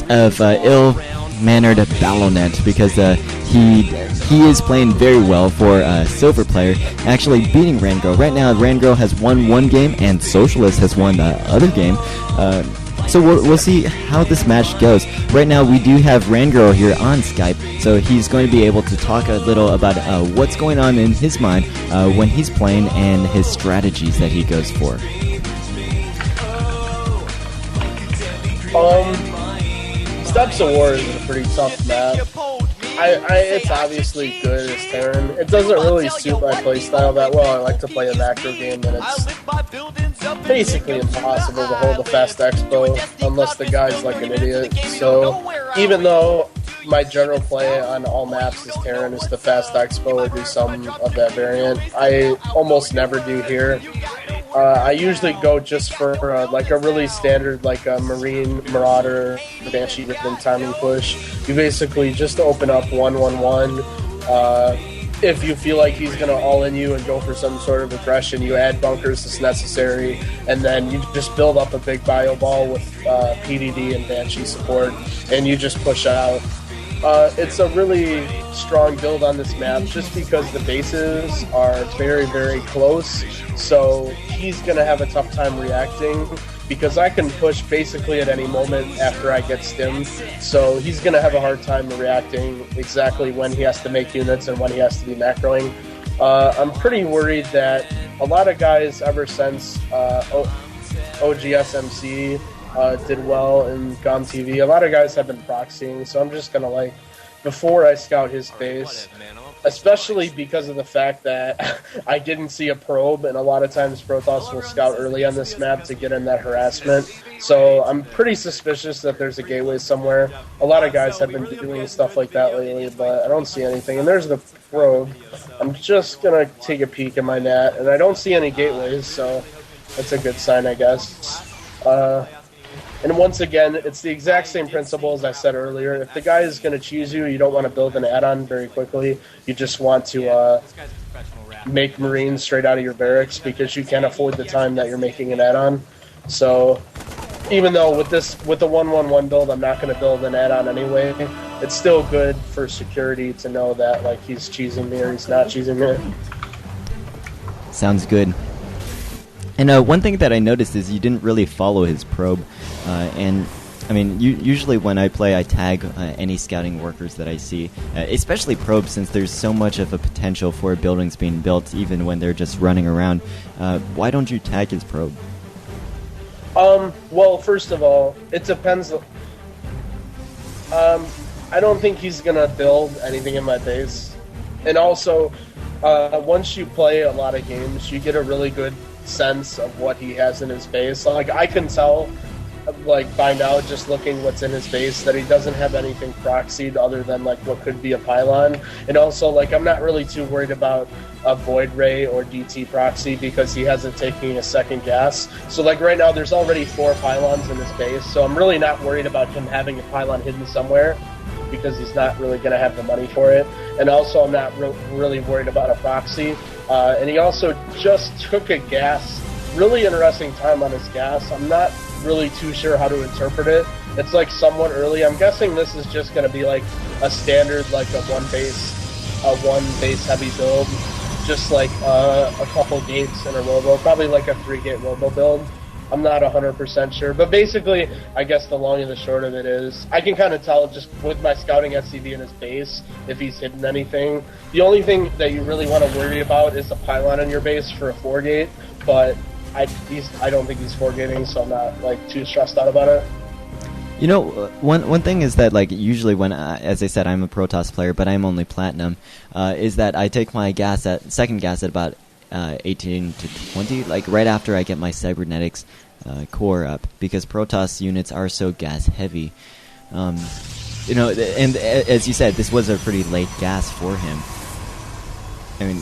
of ill-mannered Battle.net because he is playing very well for Silver Player, actually beating RanGirl. Right now, RanGirl has won one game, and Socialist has won the other game. So we'll see how this match goes. Right now, we do have RanGirl here on Skype, so he's going to be able to talk a little about what's going on in his mind when he's playing and his strategies that he goes for. Steps of War is a pretty tough map. It's obviously good as Terran. It doesn't really suit my playstyle that well. I like to play a macro game, and it's basically impossible to hold a fast expo unless the guy's like an idiot. So even though my general play on all maps is Terran, is the fast expo or do some of that variant, I almost never do here. I usually go just for like a really standard, like a Marine, Marauder, Banshee rhythm timing push. You basically just open up 1-1-1. If you feel like he's going to all-in you and go for some sort of aggression, you add bunkers as necessary, and then you just build up a big bio ball with PDD and Banshee support, and you just push out. It's a really strong build on this map just because the bases are very, very close, so he's going to have a tough time reacting because I can push basically at any moment after I get stimmed, so he's going to have a hard time reacting exactly when he has to make units and when he has to be macroing. I'm pretty worried that a lot of guys ever since OGSMC did well in GOM TV. A lot of guys have been proxying, so I'm just gonna before I scout his base, especially because of the fact that I didn't see a probe, and a lot of times Protoss will scout early on this map to get in that harassment. So I'm pretty suspicious that there's a gateway somewhere. A lot of guys have been doing stuff like that lately, but I don't see anything. And there's the probe. I'm just gonna take a peek at my NAT, and I don't see any gateways, so that's a good sign, I guess. And once again, it's the exact same principle as I said earlier. If the guy is going to choose you, you don't want to build an add-on very quickly. You just want to make Marines straight out of your barracks because you can't afford the time that you're making an add-on. So even though with the 1-1-1 build, I'm not going to build an add-on anyway, it's still good for security to know that like he's cheesing me or he's not cheesing me. Sounds good. And one thing that I noticed is you didn't really follow his probe. And, I mean, usually when I play, I tag any scouting workers that I see, especially probes, since there's so much of a potential for buildings being built, even when they're just running around. Why don't you tag his probe? Well, first of all, it depends. I don't think he's going to build anything in my base. And also, once you play a lot of games, you get a really good sense of what he has in his base. Like I can tell, like by now, just looking what's in his base, that he doesn't have anything proxied other than like what could be a pylon. And also, like I'm not really too worried about a Void Ray or DT proxy because he hasn't taken a second gas. So like right now, there's already 4 pylons in his base, so I'm really not worried about him having a pylon hidden somewhere because he's not really going to have the money for it. And also, I'm not really worried about a proxy. And he also just took a gas. Really interesting time on his gas. I'm not really too sure how to interpret it. It's like somewhat early. I'm guessing this is just going to be like a standard, like a one base heavy build. Just like a couple gates in a robo. Probably like a 3-gate robo build. I'm not 100% sure. But basically, I guess the long and the short of it is, I can kind of tell just with my scouting SCV in his base if he's hidden anything. The only thing that you really want to worry about is the pylon in your base for a 4-gate, but I don't think he's 4-gating, so I'm not like too stressed out about it. You know, one thing is that, like, usually when, as I said, I'm a Protoss player, but I'm only Platinum, is that I take my second gas at about 18 to 20, like right after I get my cybernetics core up, because Protoss units are so gas heavy. You know, and as you said, this was a pretty late gas for him. I mean,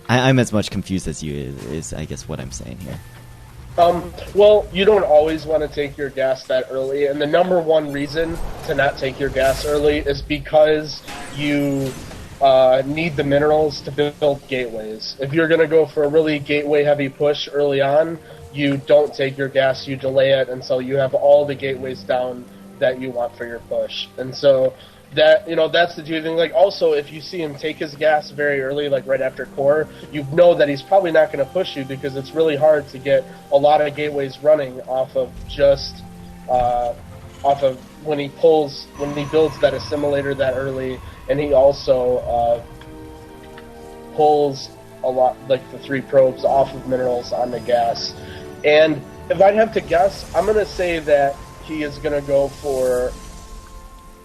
I'm as much confused as you is I guess what I'm saying here. Well, you don't always want to take your gas that early, and the number one reason to not take your gas early is because you need the minerals to build gateways. If you're going to go for a really gateway-heavy push early on, you don't take your gas, you delay it until you have all the gateways down that you want for your push. And so that, that's the two things. Like, also, if you see him take his gas very early, like right after core, you know that he's probably not going to push you, because it's really hard to get a lot of gateways running off of just when he builds that assimilator that early, and he also pulls a lot, like the 3 probes off of minerals on the gas. And if I'd have to guess, I'm going to say that he is going to go for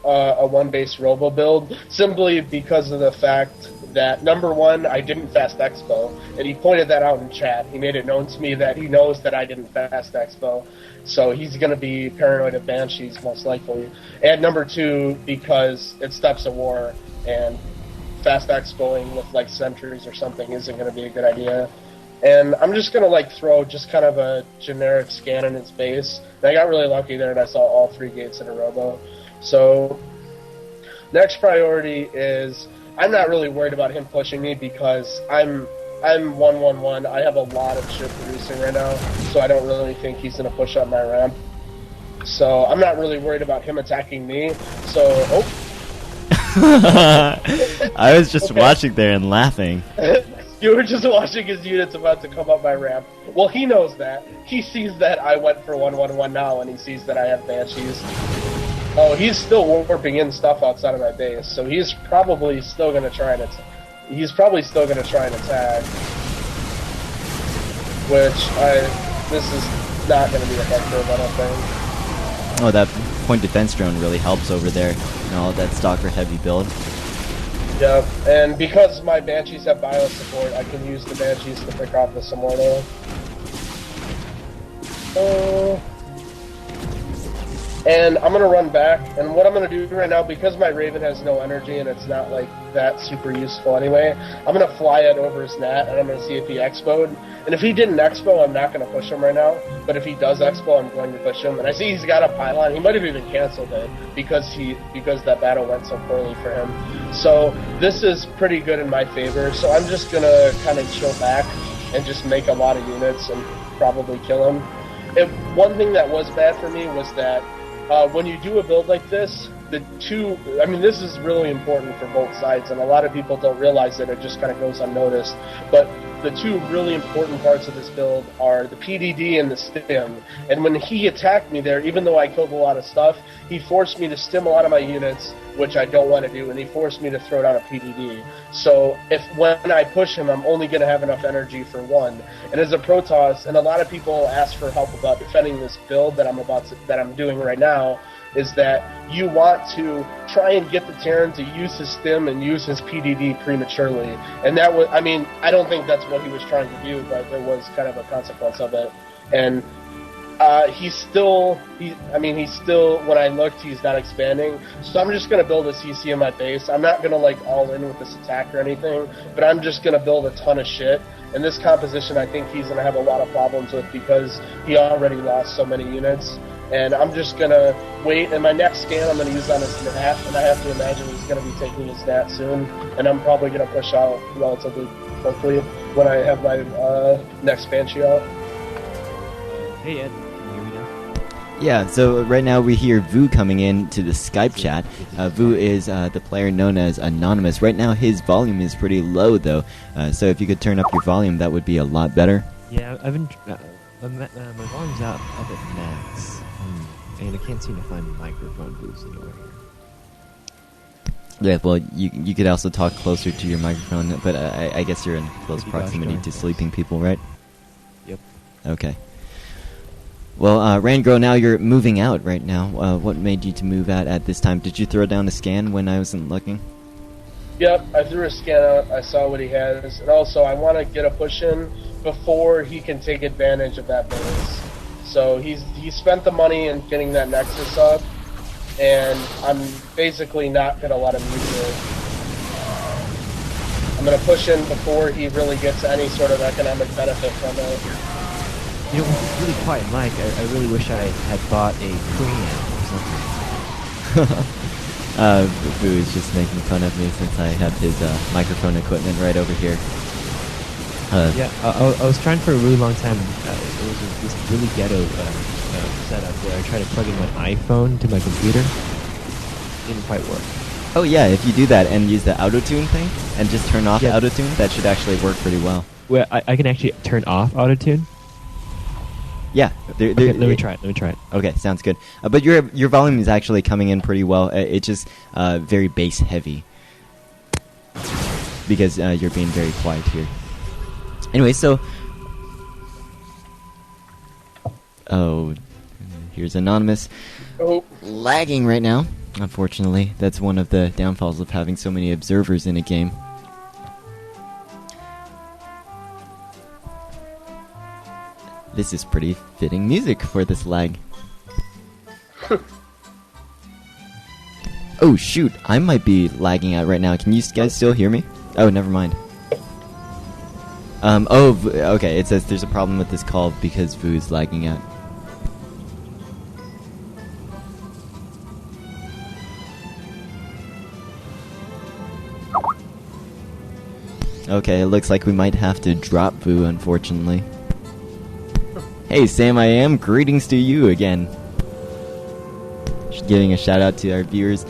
a 1-base robo build, simply because of the fact that, number one, I didn't fast expo, and he pointed that out in chat. He made it known to me that he knows that I didn't fast expo, so he's going to be paranoid of Banshees, most likely. And number two, because it's Steps of War, and fast expoing with, like, sentries or something isn't going to be a good idea. And I'm just going to, like, throw just kind of a generic scan in its base. And I got really lucky there, and I saw all 3 gates in a robo. So, next priority is, I'm not really worried about him pushing me, because I'm 1-1-1. I have a lot of shit producing right now, so I don't really think he's going to push up my ramp. So, I'm not really worried about him attacking me. So, I was just watching there and laughing. You were just watching his units about to come up my ramp. Well, he knows that. He sees that I went for 1-1-1 now, and he sees that I have Banshees. Oh, he's still warping in stuff outside of my base, so he's probably still going to try and attack. This is not going to be effective, I don't think. Oh, that point defense drone really helps over there. All that stalker heavy build. Yeah, and because my Banshees have bio support, I can use the Banshees to pick off the Samorno. And I'm going to run back, and what I'm going to do right now, because my Raven has no energy and it's not, like, that super useful anyway, I'm going to fly it over his nat, and I'm going to see if he expoed. And if he didn't expo, I'm not going to push him right now, but if he does expo, I'm going to push him. And I see he's got a pylon. He might have even canceled it because that battle went so poorly for him. So this is pretty good in my favor, so I'm just going to kind of chill back and just make a lot of units and probably kill him. One thing that was bad for me was that when you do a build like this, this is really important for both sides, and a lot of people don't realize that. It just kind of goes unnoticed. But the 2 really important parts of this build are the PDD and the stim. And when he attacked me there, even though I killed a lot of stuff, he forced me to stim a lot of my units, which I don't want to do, and he forced me to throw down a PDD. So when I push him, I'm only going to have enough energy for 1. And as a Protoss, and a lot of people ask for help about defending this build that I'm doing right now, is that you want to try and get the Terran to use his stim and use his PDD prematurely. And that was, I don't think that's what he was trying to do, but there was kind of a consequence of it. And he's still, when I looked, he's not expanding. So I'm just going to build a CC in my base. I'm not going to, like, all in with this attack or anything, but I'm just going to build a ton of shit. And this composition, I think he's going to have a lot of problems with, because he already lost so many units. And I'm just going to wait, and my next scan I'm going to use on his nat, and I have to imagine he's going to be taking his nat soon, and I'm probably going to push out relatively quickly when I have my next Banshee out. Hey Ed, can you hear me now? Yeah, so right now we hear Vu coming in to the Skype chat. Vu is the player known as Anonymous. Right now his volume is pretty low, though, so if you could turn up your volume, that would be a lot better. Yeah, I've been... my volume's up at max. And I can't seem to find the microphone boost anywhere here. Yeah, well, you could also talk closer to your microphone, but I guess you're in close proximity to sleeping people, right? Yep. Okay. Well, RanGirl, now you're moving out right now. What made you to move out at this time? Did you throw down a scan when I wasn't looking? Yep, I threw a scan out. I saw what he has. And also, I want to get a push in before he can take advantage of that base. So he spent the money in getting that Nexus up, and I'm basically not going to let him use it. I'm going to push in before he really gets any sort of economic benefit from it. You know, with this really quiet mic, I really wish I had bought a preamp or something. Boo is just making fun of me since I have his microphone equipment right over here. Yeah, I was trying for a really long time. It was this really ghetto setup where I tried to plug in my iPhone to my computer. Didn't quite work. Oh yeah, if you do that and use the auto-tune thing and just turn off Yeah. auto-tune, that should actually work pretty well. Well, I can actually turn off autotune. Yeah. Okay, let me try it. Okay, sounds good. But your volume is actually coming in pretty well. It's just very bass heavy because you're being very quiet here. Anyway, so here's Anonymous lagging right now. Unfortunately, that's one of the downfalls of having so many observers in a game. This is pretty fitting music for this lag. Oh shoot, I might be lagging out right now. Can you guys still hear me? Oh, never mind. Okay, it says there's a problem with this call because Vu's lagging out. Okay, it looks like we might have to drop Vu, unfortunately. Hey Sam, I am. Greetings to you again. Just giving a shout out to our viewers.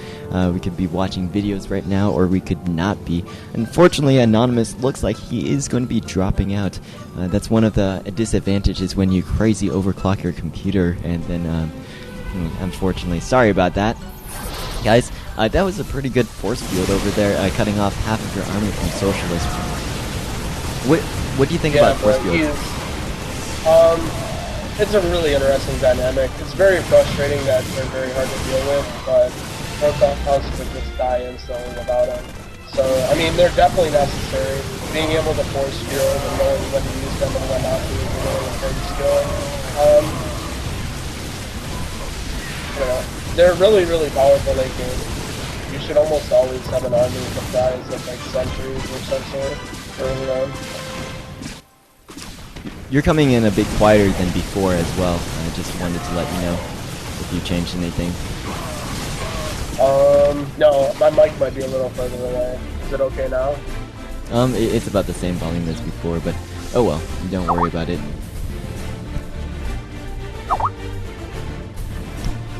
We could be watching videos right now, or we could not be. Unfortunately, Anonymous looks like he is going to be dropping out. That's one of the disadvantages when you crazy overclock your computer, and then, unfortunately, sorry about that. Guys, that was a pretty good force field over there, cutting off half of your army from Socialist. What do you think about force fields? It's a really interesting dynamic. It's very frustrating that they're very hard to deal with, but protocols could just die instantly without them. So, I mean, they're definitely necessary. Being able to force field and knowing when to use them and when not to is a really important skill. They're really, really powerful late game. You should almost always have an army comprised of like sentries or some sort early on. You're coming in a bit quieter than before as well. I just wanted to let you know if you changed anything. No, my mic might be a little further away. Is it okay now? It's about the same volume as before, but oh well, don't worry about it.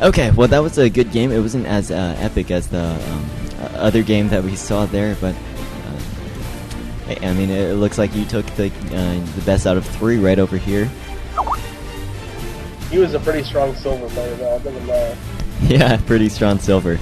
Okay, well that was a good game. It wasn't as epic as the other game that we saw there, but I mean, it looks like you took the best out of 3 right over here. He was a pretty strong silver player, though. I'll give him that. Yeah, pretty strong silver.